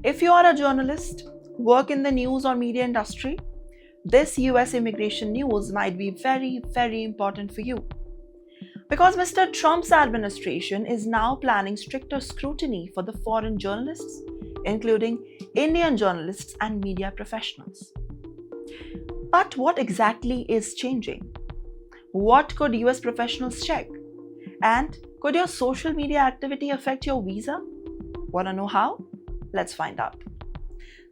If you are a journalist, work in the news or media industry, this US immigration news might be very, very important for you. Because Mr. Trump's administration is now planning stricter scrutiny for the foreign journalists, including Indian journalists and media professionals. But what exactly is changing? What could US professionals check? And could your social media activity affect your visa? Want to know how? Let's find out.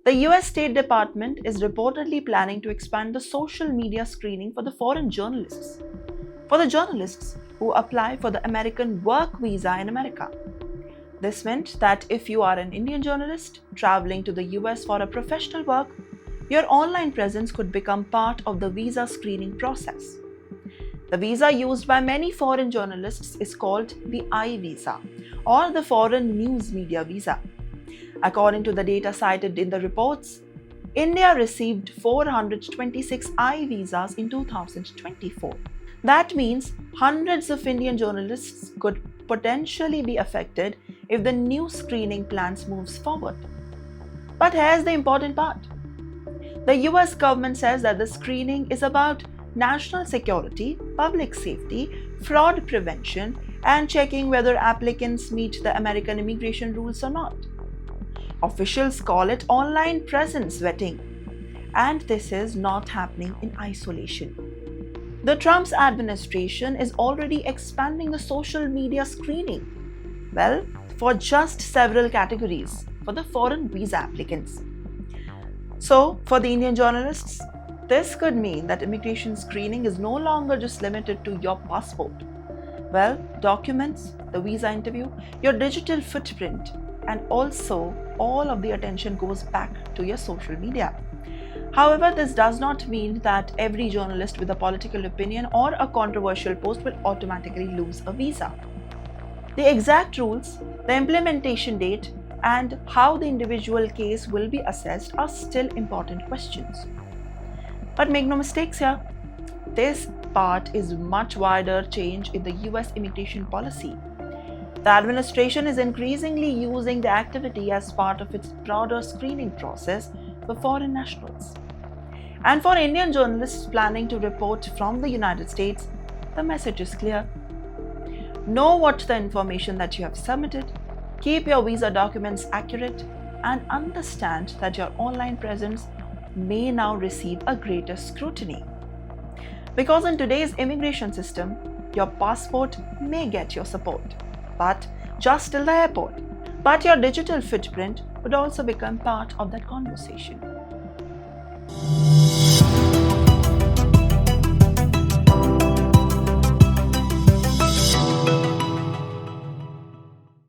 The US State Department is reportedly planning to expand the social media screening for the foreign journalists. For the journalists who apply for the American work visa in America. This meant that if you are an Indian journalist traveling to the US for a professional work, your online presence could become part of the visa screening process. The visa used by many foreign journalists is called the I visa or the Foreign News Media Visa. According to the data cited in the reports, India received 426 I visas in 2024. That means hundreds of Indian journalists could potentially be affected if the new screening plans moves forward. But here's the important part. The US government says that the screening is about national security, public safety, fraud prevention, and checking whether applicants meet the American immigration rules or not. Officials call it online presence vetting, and this is not happening in isolation. The Trump's administration is already expanding the social media screening. Well, for just several categories for the foreign visa applicants. So, for the Indian journalists, this could mean that immigration screening is no longer just limited to your passport. Well, documents, the visa interview, your digital footprint, and also all of the attention goes back to your social media. However, this does not mean that every journalist with a political opinion or a controversial post will automatically lose a visa. The exact rules, the implementation date, and how the individual case will be assessed are still important questions. But make no mistakes here, this part is much wider change in the US immigration policy. The administration is increasingly using the activity as part of its broader screening process for foreign nationals. And for Indian journalists planning to report from the United States, the message is clear. Know what the information that you have submitted, keep your visa documents accurate, and understand that your online presence may now receive a greater scrutiny. Because in today's immigration system, your passport may get your support, but just till the airport. But your digital footprint would also become part of that conversation.